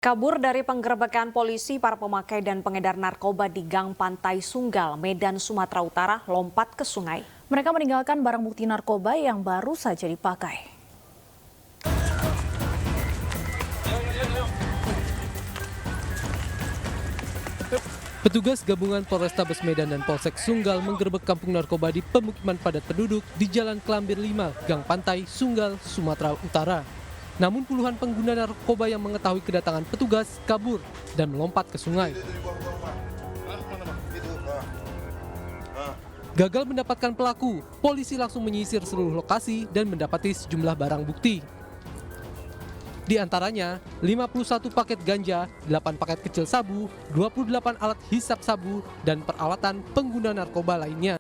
Kabur dari penggerebekan polisi, para pemakai dan pengedar narkoba di Gang Pantai Sunggal, Medan, Sumatera Utara lompat ke sungai. Mereka meninggalkan barang bukti narkoba yang baru saja dipakai. Petugas gabungan Polrestabes Medan dan Polsek Sunggal menggerebek kampung narkoba di pemukiman padat penduduk di Jalan Kelambir 5, Gang Pantai, Sunggal, Sumatera Utara. Namun puluhan pengguna narkoba yang mengetahui kedatangan petugas kabur dan melompat ke sungai. Gagal mendapatkan pelaku, polisi langsung menyisir seluruh lokasi dan mendapati sejumlah barang bukti. Di antaranya 51 paket ganja, 8 paket kecil sabu, 28 alat hisap sabu, dan peralatan pengguna narkoba lainnya.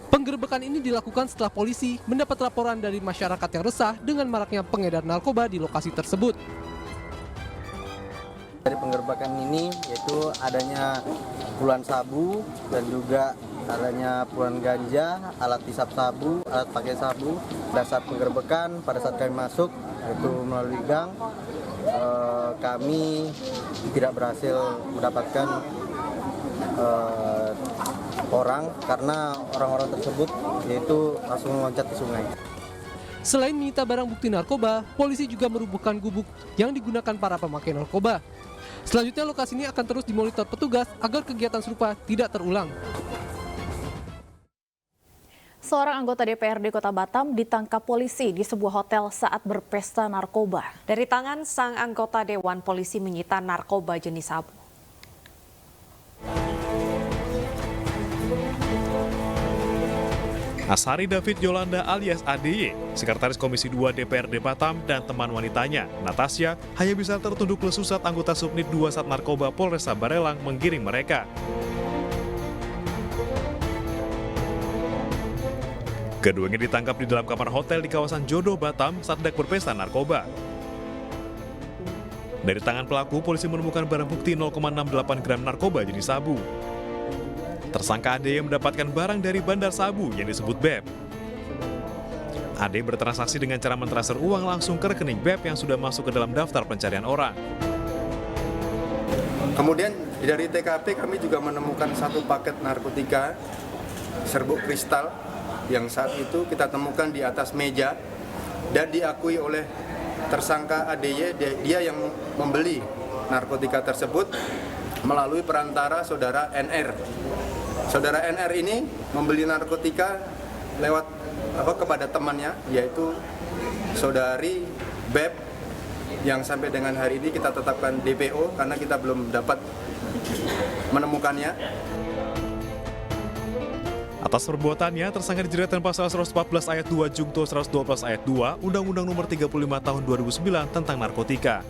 Penggerebekan ini dilakukan setelah polisi mendapat laporan dari masyarakat yang resah dengan maraknya pengedar narkoba di lokasi tersebut. Dari penggerebekan ini yaitu adanya puluhan sabu dan juga adanya puluhan ganja, alat hisap sabu, alat pakai sabu. Dan saat penggerebekan pada saat kami masuk yaitu melalui gang, kami tidak berhasil mendapatkan orang karena orang-orang tersebut yaitu langsung meloncat ke sungai. Selain menyita barang bukti narkoba, polisi juga merubuhkan gubuk yang digunakan para pemakai narkoba. Selanjutnya lokasi ini akan terus dimonitor petugas agar kegiatan serupa tidak terulang. Seorang anggota DPRD Kota Batam ditangkap polisi di sebuah hotel saat berpesta narkoba. Dari tangan sang anggota Dewan, polisi menyita narkoba jenis sabu. Asari David Yolanda alias ADY, Sekretaris Komisi 2 DPRD Batam dan teman wanitanya, Natasha, hanya bisa tertunduk lesu saat anggota Subnit 2 Sat Narkoba Polresta Barelang menggiring mereka. Keduanya ditangkap di dalam kamar hotel di kawasan Jodoh, Batam saat hendak berpesta narkoba. Dari tangan pelaku, polisi menemukan barang bukti 0,68 gram narkoba jenis sabu. Tersangka ADY mendapatkan barang dari bandar sabu yang disebut BEP. ADY bertransaksi dengan cara mentransfer uang langsung ke rekening BEP yang sudah masuk ke dalam daftar pencarian orang. Kemudian dari TKP kami juga menemukan satu paket narkotika serbuk kristal yang saat itu kita temukan di atas meja dan diakui oleh tersangka ADY, dia yang membeli narkotika tersebut melalui perantara saudara NR. Saudara NR ini membeli narkotika lewat kepada temannya, yaitu saudari BEP yang sampai dengan hari ini kita tetapkan DPO karena kita belum dapat menemukannya. Atas perbuatannya, tersangka dijerat dengan pasal 114 ayat 2 Jungto 112 ayat 2 Undang-Undang Nomor 35 Tahun 2009 tentang narkotika.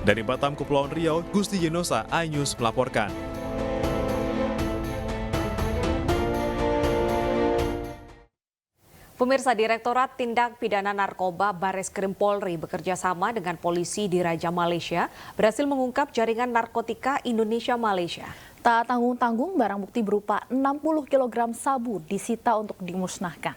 Dari Batam, Kepulauan Riau, Gusti Yenosa, iNews melaporkan. Pemirsa, Direktorat Tindak Pidana Narkoba Bareskrim Polri bekerja sama dengan polisi di Raja Malaysia berhasil mengungkap jaringan narkotika Indonesia-Malaysia. Tak tanggung-tanggung, barang bukti berupa 60 kg sabu disita untuk dimusnahkan.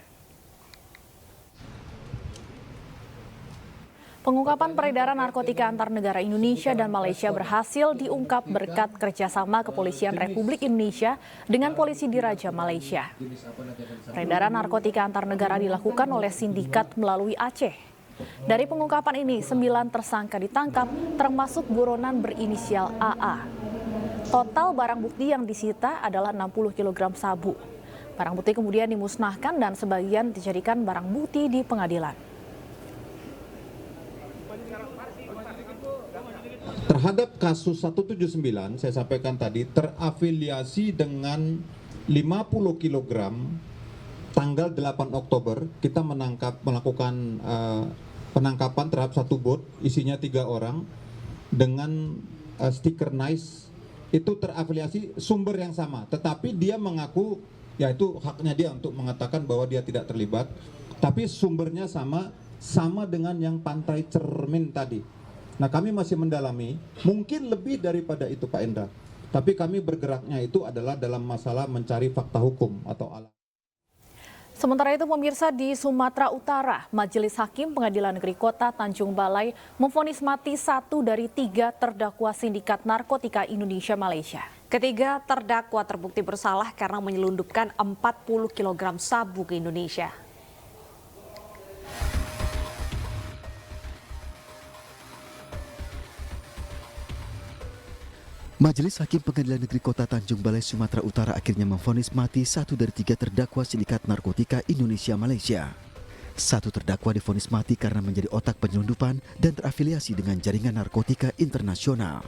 Pengungkapan peredaran narkotika antar negara Indonesia dan Malaysia berhasil diungkap berkat kerjasama Kepolisian Republik Indonesia dengan polisi di Raja Malaysia. Peredaran narkotika antar negara dilakukan oleh sindikat melalui Aceh. Dari pengungkapan ini, 9 tersangka ditangkap, termasuk buronan berinisial AA. Total barang bukti yang disita adalah 60 kg sabu. Barang bukti kemudian dimusnahkan dan sebagian dijadikan barang bukti di pengadilan. Terhadap kasus 179, saya sampaikan tadi, terafiliasi dengan 50 kg, tanggal 8 Oktober, kita melakukan penangkapan terhadap satu bot, isinya 3 orang, dengan stiker NICE, itu terafiliasi sumber yang sama, tetapi dia mengaku, yaitu haknya dia untuk mengatakan bahwa dia tidak terlibat, tapi sumbernya sama dengan yang Pantai Cermin tadi. Nah, kami masih mendalami, mungkin lebih daripada itu Pak Endra. Tapi kami bergeraknya itu adalah dalam masalah mencari fakta hukum atau alat. Sementara itu pemirsa, di Sumatera Utara, Majelis Hakim Pengadilan Negeri Kota Tanjung Balai memvonis mati 1 dari 3 terdakwa Sindikat Narkotika Indonesia Malaysia. Ketiga terdakwa terbukti bersalah karena menyelundupkan 40 kg sabu ke Indonesia. Majelis Hakim Pengadilan Negeri Kota Tanjung Balai, Sumatera Utara akhirnya memvonis mati 1 dari 3 terdakwa Sindikat Narkotika Indonesia Malaysia. 1 terdakwa divonis mati karena menjadi otak penyelundupan dan terafiliasi dengan jaringan narkotika internasional.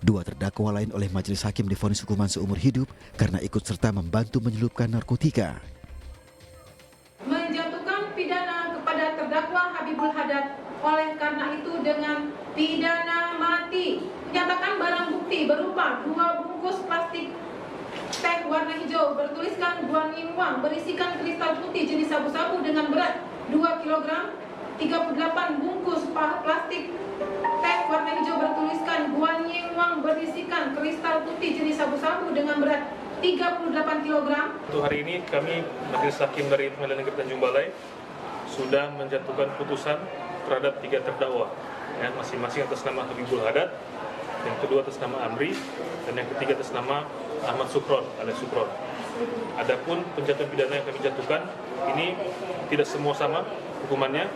2 terdakwa lain oleh Majelis Hakim divonis hukuman seumur hidup karena ikut serta membantu menyelundupkan narkotika. Menjatuhkan pidana kepada terdakwa Habibul Hadad oleh karena itu dengan pidana mati. Menyatakan barang bukti berupa 2 bungkus plastik teh warna hijau bertuliskan Guan Yin Wang berisikan kristal putih jenis sabu-sabu dengan berat 2 kg, 38 bungkus plastik teh warna hijau bertuliskan Guan Yin Wang berisikan kristal putih jenis sabu-sabu dengan berat 38 kg. Untuk hari ini kami Majelis Hakim dari Pengadilan Negeri Tanjung Balai sudah menjatuhkan putusan terhadap 3 terdakwa, ya, masing-masing atas nama Habibul Hadad, yang kedua atas nama Amri, dan yang ketiga atas nama Ahmad Sukron alias Sukron. Adapun penjatuhan pidana yang kami jatuhkan ini tidak semua sama hukumannya.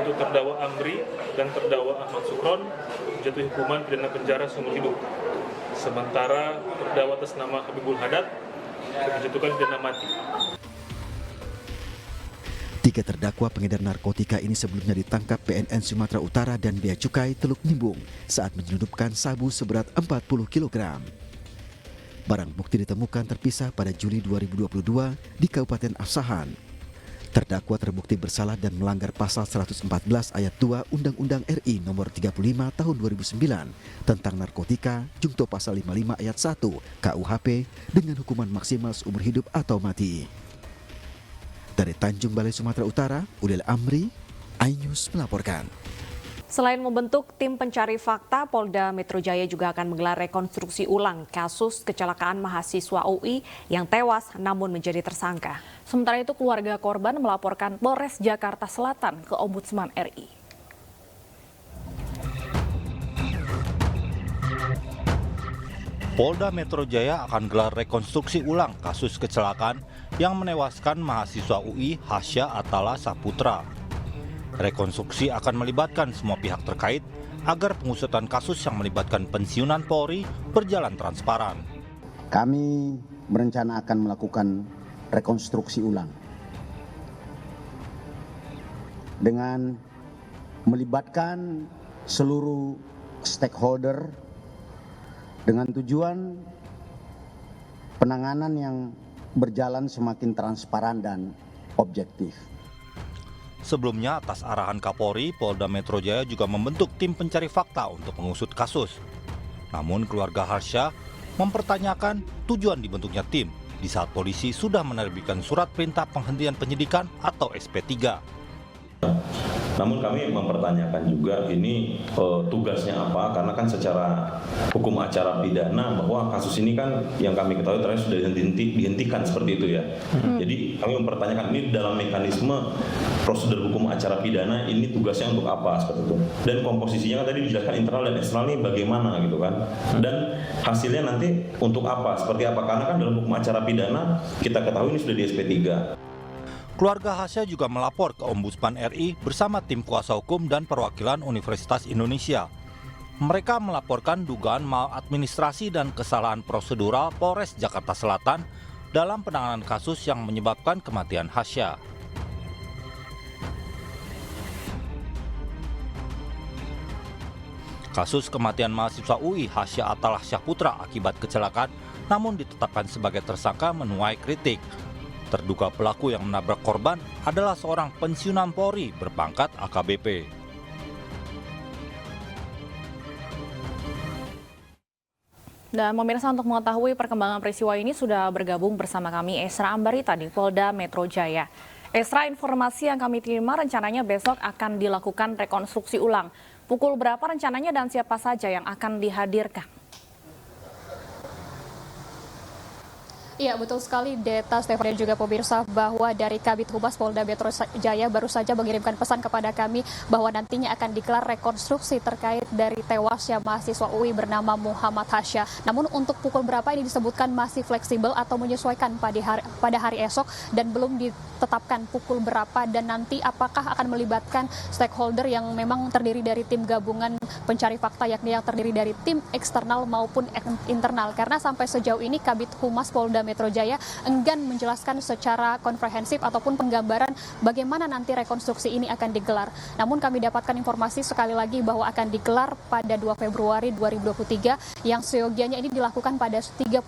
Untuk terdakwa Amri dan terdakwa Ahmad Sukron jatuh hukuman pidana penjara seumur hidup. Sementara terdakwa atas nama Habibul Hadad dijatuhkan pidana mati. 3 terdakwa pengedar narkotika ini sebelumnya ditangkap BNN Sumatera Utara dan Bea Cukai Teluk Nimbung saat menyelundupkan sabu seberat 40 kg. Barang bukti ditemukan terpisah pada Juli 2022 di Kabupaten Asahan. Terdakwa terbukti bersalah dan melanggar pasal 114 ayat 2 Undang-Undang RI nomor 35 tahun 2009 tentang narkotika jungto pasal 55 ayat 1 KUHP dengan hukuman maksimal seumur hidup atau mati. Dari Tanjung Balai, Sumatera Utara, Udel Amri, iNews melaporkan. Selain membentuk tim pencari fakta, Polda Metro Jaya juga akan menggelar rekonstruksi ulang kasus kecelakaan mahasiswa UI yang tewas namun menjadi tersangka. Sementara itu keluarga korban melaporkan Polres Jakarta Selatan ke Ombudsman RI. Polda Metro Jaya akan gelar rekonstruksi ulang kasus kecelakaan yang menewaskan mahasiswa UI Hasya Atala Saputra. Rekonstruksi akan melibatkan semua pihak terkait agar pengusutan kasus yang melibatkan pensiunan Polri berjalan transparan. Kami berencana akan melakukan rekonstruksi ulang dengan melibatkan seluruh stakeholder dengan tujuan penanganan yang berjalan semakin transparan dan objektif. Sebelumnya, atas arahan Kapolri, Polda Metro Jaya juga membentuk tim pencari fakta untuk mengusut kasus. Namun keluarga Harsha mempertanyakan tujuan dibentuknya tim di saat polisi sudah menerbitkan surat perintah penghentian penyidikan atau SP3. Namun kami mempertanyakan juga ini tugasnya apa, karena kan secara hukum acara pidana bahwa kasus ini kan yang kami ketahui terakhir sudah dihentikan seperti itu ya. Jadi kami mempertanyakan ini dalam mekanisme prosedur hukum acara pidana ini tugasnya untuk apa seperti itu. Dan komposisinya kan tadi dijelaskan internal dan eksternal ini bagaimana gitu kan. Dan hasilnya nanti untuk apa, seperti apa, karena kan dalam hukum acara pidana kita ketahui ini sudah di SP3. Keluarga Hasya juga melapor ke Ombudsman RI bersama tim kuasa hukum dan perwakilan Universitas Indonesia. Mereka melaporkan dugaan maladministrasi dan kesalahan prosedural Polres Jakarta Selatan dalam penanganan kasus yang menyebabkan kematian Hasya. Kasus kematian mahasiswa UI Hasya Atala Saputra akibat kecelakaan namun ditetapkan sebagai tersangka menuai kritik. Terduga pelaku yang menabrak korban adalah seorang pensiunan Polri berpangkat AKBP. Dan pemirsa, untuk mengetahui perkembangan peristiwa ini sudah bergabung bersama kami Esra Ambarita di Polda Metro Jaya. Esra, informasi yang kami terima rencananya besok akan dilakukan rekonstruksi ulang. Pukul berapa rencananya dan siapa saja yang akan dihadirkan? Iya, betul sekali Deta Stefan dan juga pemirsa, bahwa dari Kabid Humas Polda Metro Jaya baru saja mengirimkan pesan kepada kami bahwa nantinya akan digelar rekonstruksi terkait dari tewasnya mahasiswa UI bernama Muhammad Hasya. Namun untuk pukul berapa ini disebutkan masih fleksibel atau menyesuaikan pada hari esok dan belum ditetapkan pukul berapa, dan nanti apakah akan melibatkan stakeholder yang memang terdiri dari tim gabungan pencari fakta, yakni yang terdiri dari tim eksternal maupun internal. Karena sampai sejauh ini Kabid Humas Polda Metro Jaya enggan menjelaskan secara komprehensif ataupun penggambaran bagaimana nanti rekonstruksi ini akan digelar. Namun kami dapatkan informasi sekali lagi bahwa akan digelar pada 2 Februari 2023 yang seyogianya ini dilakukan pada 31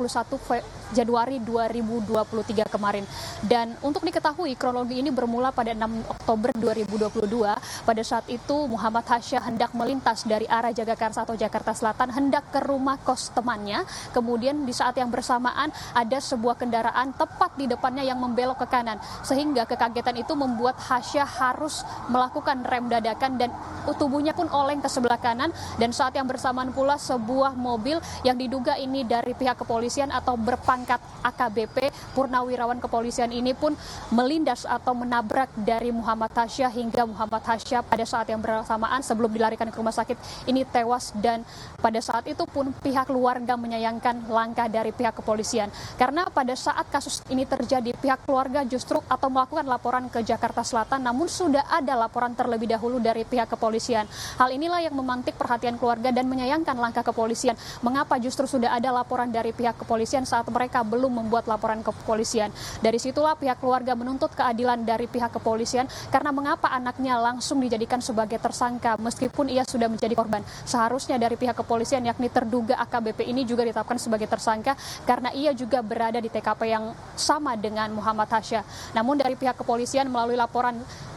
Januari 2023 kemarin. Dan untuk diketahui kronologi ini bermula pada 6 Oktober 2022. Pada saat itu Muhammad Hasya hendak melintas dari arah Jagakarsa atau Jakarta Selatan hendak ke rumah kos temannya. Kemudian di saat yang bersamaan ada sebuah kendaraan tepat di depannya yang membelok ke kanan, sehingga kekagetan itu membuat Hasya harus melakukan rem dadakan dan tubuhnya pun oleng ke sebelah kanan. Dan saat yang bersamaan pula sebuah mobil yang diduga ini dari pihak kepolisian atau berpangkat AKBP Purnawirawan kepolisian ini pun melindas atau menabrak dari Muhammad Hasya, hingga Muhammad Hasya pada saat yang bersamaan sebelum dilarikan ke rumah sakit ini tewas. Dan pada saat itu pun pihak keluarga menyayangkan langkah dari pihak kepolisian, karena pada saat kasus ini terjadi pihak keluarga justru atau melakukan laporan ke Jakarta Selatan, namun sudah ada laporan terlebih dahulu dari pihak kepolisian. Hal inilah yang memantik perhatian keluarga dan menyayangkan langkah kepolisian. Mengapa justru sudah ada laporan dari pihak kepolisian saat mereka belum membuat laporan ke kepolisian? Dari situlah pihak keluarga menuntut keadilan dari pihak kepolisian, karena mengapa anaknya langsung dijadikan sebagai tersangka meskipun ia sudah menjadi korban. Seharusnya dari pihak kepolisian, yakni terduga AKBP ini juga ditetapkan sebagai tersangka karena ia juga berada di TKP yang sama dengan Muhammad Hasya. Namun dari pihak kepolisian melalui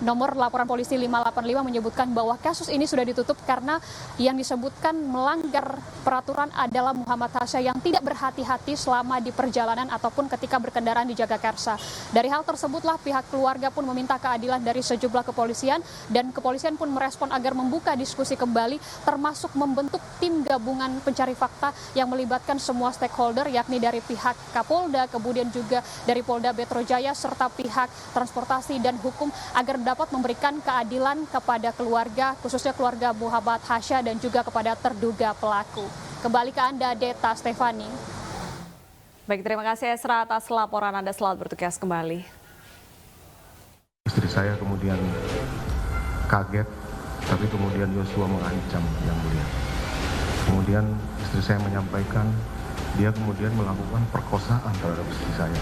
nomor laporan polisi 585 menyebutkan bahwa kasus ini sudah ditutup karena yang disebutkan melanggar peraturan adalah Muhammad Hasya yang tidak berhati-hati selama di perjalanan ataupun ketika berkendaraan di Jagakarsa. Dari hal tersebutlah pihak keluarga pun meminta keadilan dari sejumlah kepolisian, dan kepolisian pun merespon agar membuka diskusi kembali, termasuk membentuk tim gabungan pencari fakta yang melibatkan semua stakeholder, yakni dari pihak Kapolda, kemudian juga dari Polda Metro Jaya, serta pihak transportasi dan hukum, agar dapat memberikan keadilan kepada keluarga, khususnya keluarga Muhammad Hasya dan juga kepada terduga pelaku. Kembali ke Anda, Deta Stefani. Baik, terima kasih Esra atas laporan Anda. Selamat bertugas kembali. Istri saya kemudian kaget, tapi kemudian Yosua mengancam Yang Mulia. Kemudian istri saya menyampaikan dia kemudian melakukan perkosaan terhadap istri saya.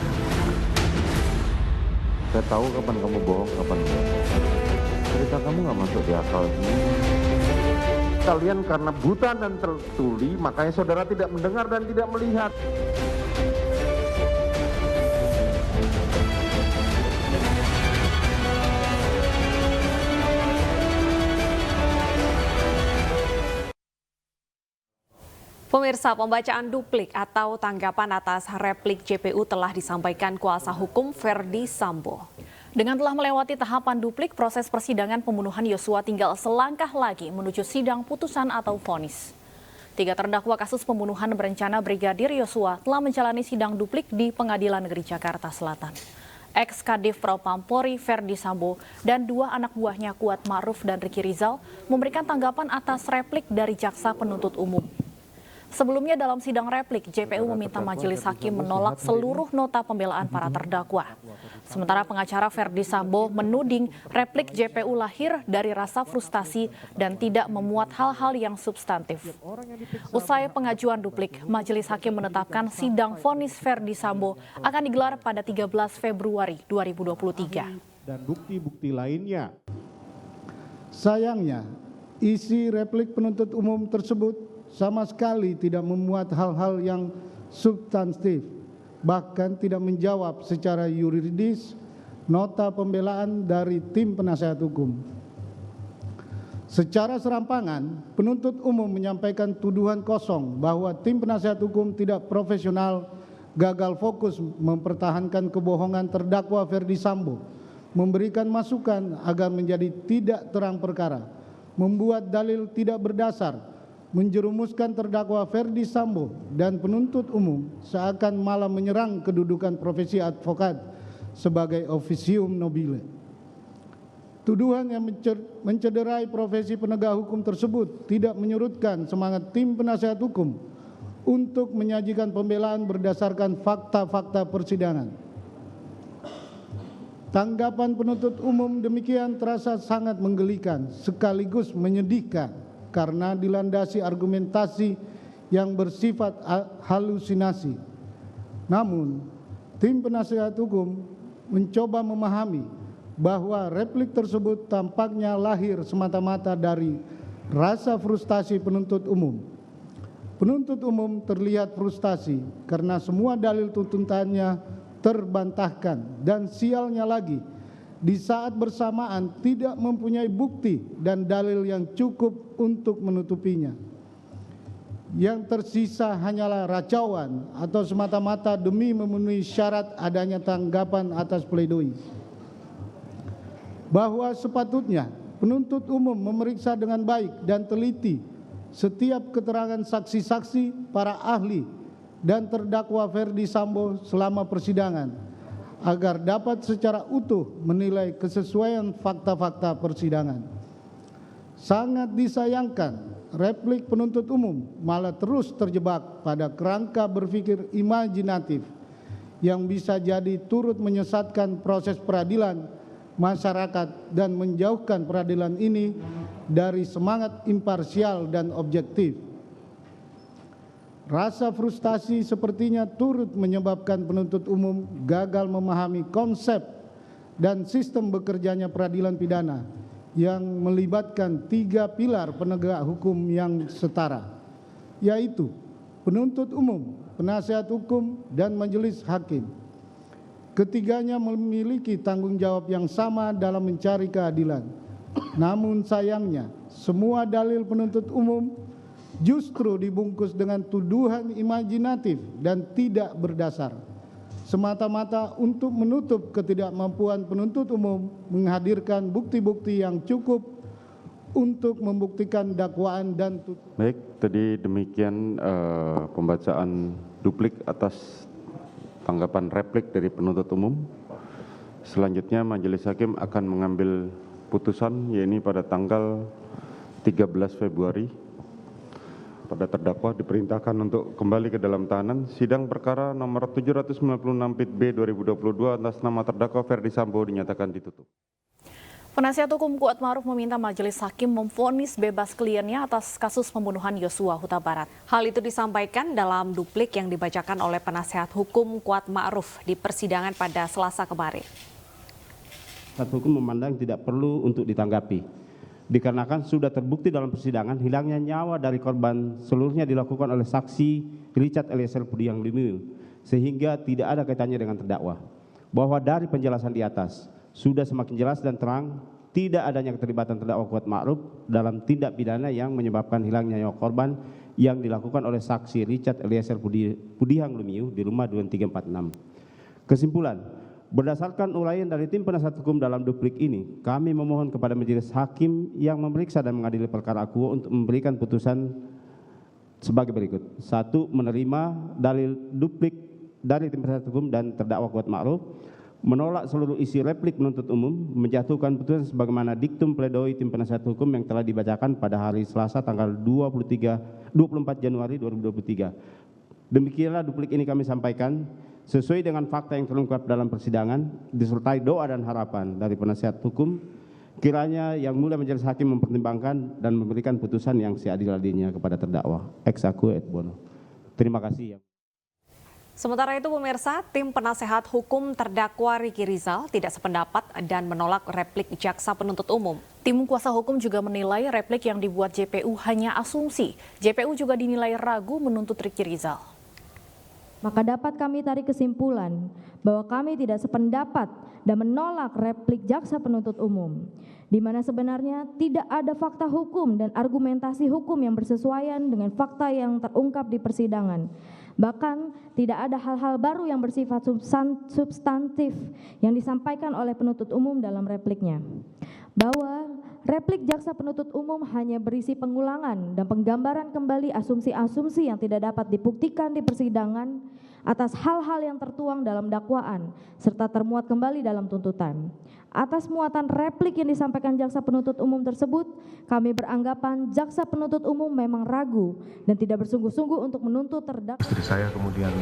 Saya tahu kapan kamu bohong, kapan enggak. Cerita kamu nggak masuk di akal. Kalian karena buta dan tertuli, makanya saudara tidak mendengar dan tidak melihat. Pemirsa, pembacaan duplik atau tanggapan atas replik JPU telah disampaikan kuasa hukum Verdi Sambo. Dengan telah melewati tahapan duplik, proses persidangan pembunuhan Yosua tinggal selangkah lagi menuju sidang putusan atau vonis. 3 terdakwa kasus pembunuhan berencana Brigadir Yosua telah menjalani sidang duplik di Pengadilan Negeri Jakarta Selatan. Ex-Kadif Propampori Verdi Sambo dan 2 anak buahnya Kuat Ma'ruf dan Ricky Rizal memberikan tanggapan atas replik dari jaksa penuntut umum. Sebelumnya dalam sidang replik, JPU meminta majelis hakim menolak seluruh nota pembelaan para terdakwa. Sementara pengacara Verdi Sambo menuding replik JPU lahir dari rasa frustasi dan tidak memuat hal-hal yang substantif. Usai pengajuan duplik, majelis hakim menetapkan sidang vonis Verdi Sambo akan digelar pada 13 Februari 2023. Dan bukti-bukti lainnya. Sayangnya, isi replik penuntut umum tersebut sama sekali tidak memuat hal-hal yang substantif, bahkan tidak menjawab secara yuridis nota pembelaan dari tim penasehat hukum. Secara serampangan, penuntut umum menyampaikan tuduhan kosong bahwa tim penasehat hukum tidak profesional, gagal fokus mempertahankan kebohongan terdakwa Verdi Sambo, memberikan masukan agar menjadi tidak terang perkara, membuat dalil tidak berdasar, menjerumuskan terdakwa Ferdi Sambo dan penuntut umum seakan malah menyerang kedudukan profesi advokat sebagai officium nobile. Tuduhan yang mencederai profesi penegak hukum tersebut tidak menyurutkan semangat tim penasihat hukum untuk menyajikan pembelaan berdasarkan fakta-fakta persidangan. Tanggapan penuntut umum demikian terasa sangat menggelikan sekaligus menyedihkan karena dilandasi argumentasi yang bersifat halusinasi. Namun, tim penasihat hukum mencoba memahami bahwa replik tersebut tampaknya lahir semata-mata dari rasa frustasi penuntut umum. Penuntut umum terlihat frustasi karena semua dalil tuntutannya terbantahkan dan sialnya lagi di saat bersamaan tidak mempunyai bukti dan dalil yang cukup untuk menutupinya. Yang tersisa hanyalah racauan atau semata-mata demi memenuhi syarat adanya tanggapan atas pledoi. Bahwa sepatutnya penuntut umum memeriksa dengan baik dan teliti setiap keterangan saksi-saksi, para ahli, dan terdakwa Ferdi Sambo selama persidangan, agar dapat secara utuh menilai kesesuaian fakta-fakta persidangan. Sangat disayangkan, replik penuntut umum malah terus terjebak pada kerangka berpikir imajinatif yang bisa jadi turut menyesatkan proses peradilan masyarakat dan menjauhkan peradilan ini dari semangat imparsial dan objektif. Rasa frustasi sepertinya turut menyebabkan penuntut umum gagal memahami konsep dan sistem bekerjanya peradilan pidana yang melibatkan 3 pilar penegak hukum yang setara, yaitu penuntut umum, penasihat hukum, dan majelis hakim. Ketiganya memiliki tanggung jawab yang sama dalam mencari keadilan. Namun sayangnya, semua dalil penuntut umum justru dibungkus dengan tuduhan imajinatif dan tidak berdasar, semata-mata untuk menutup ketidakmampuan penuntut umum menghadirkan bukti-bukti yang cukup untuk membuktikan dakwaan dan tuntutan. Baik, tadi demikian pembacaan duplik atas tanggapan replik dari penuntut umum. Selanjutnya majelis hakim akan mengambil putusan, yaitu pada tanggal 13 Februari. Pada terdakwa diperintahkan untuk kembali ke dalam tahanan. Sidang perkara nomor 796 Pit B 2022 atas nama terdakwa Ferdi Sambo dinyatakan ditutup. Penasihat hukum Kuatma'ruf meminta majelis hakim memvonis bebas kliennya atas kasus pembunuhan Yosua Huta Barat. Hal itu disampaikan dalam duplik yang dibacakan oleh penasihat hukum Kuatma'ruf di persidangan pada Selasa kemarin. Penasihat hukum memandang tidak perlu untuk ditanggapi, dikarenakan sudah terbukti dalam persidangan hilangnya nyawa dari korban seluruhnya dilakukan oleh saksi Richard Eliezer Pudiang Lumiu, sehingga tidak ada kaitannya dengan terdakwa. Bahwa dari penjelasan di atas sudah semakin jelas dan terang tidak adanya keterlibatan terdakwa Kuatma'ruf dalam tindak pidana yang menyebabkan hilangnya nyawa korban yang dilakukan oleh saksi Richard Eliezer Pudiang Lumiu di rumah 2346. Kesimpulan, berdasarkan uraian dari tim penasihat hukum dalam duplik ini, kami memohon kepada majelis hakim yang memeriksa dan mengadili perkara akuo untuk memberikan putusan sebagai berikut. 1. Menerima dalil duplik dari tim penasihat hukum dan terdakwa Kuatma'ruf, menolak seluruh isi replik penuntut umum, menjatuhkan putusan sebagaimana diktum pledoi tim penasihat hukum yang telah dibacakan pada hari Selasa tanggal 24 Januari 2023. Demikianlah duplik ini kami sampaikan sesuai dengan fakta yang terungkap dalam persidangan, disertai doa dan harapan dari penasihat hukum, kiranya yang mulia majelis hakim mempertimbangkan dan memberikan putusan yang seadil-adilnya kepada terdakwa. Ex aequo et bono. Terima kasih. Sementara itu pemirsa, tim penasehat hukum terdakwa Riki Rizal tidak sependapat dan menolak replik jaksa penuntut umum. Tim kuasa hukum juga menilai replik yang dibuat JPU hanya asumsi. JPU juga dinilai ragu menuntut Riki Rizal. Maka dapat kami tarik kesimpulan bahwa kami tidak sependapat dan menolak replik jaksa penuntut umum, di mana sebenarnya tidak ada fakta hukum dan argumentasi hukum yang bersesuaian dengan fakta yang terungkap di persidangan. Bahkan tidak ada hal-hal baru yang bersifat substantif yang disampaikan oleh penuntut umum dalam repliknya. Bahwa replik jaksa penuntut umum hanya berisi pengulangan dan penggambaran kembali asumsi-asumsi yang tidak dapat dibuktikan di persidangan atas hal-hal yang tertuang dalam dakwaan serta termuat kembali dalam tuntutan. Atas muatan replik yang disampaikan jaksa penuntut umum tersebut, kami beranggapan jaksa penuntut umum memang ragu dan tidak bersungguh-sungguh untuk menuntut terdakwa. Istri saya kemudian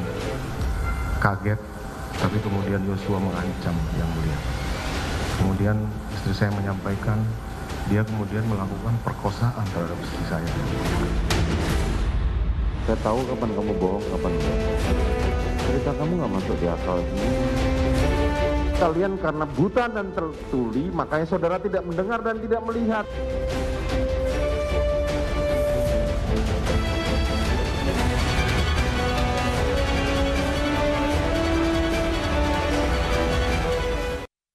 kaget, tapi kemudian Yosua mengancam yang mulia. Kemudian istri saya menyampaikan dia kemudian melakukan perkosaan terhadap istri saya. Saya tahu kapan kamu bohong, kapan enggak. Cerita kamu nggak masuk di akal. Kalian karena buta dan tertuli, makanya saudara tidak mendengar dan tidak melihat.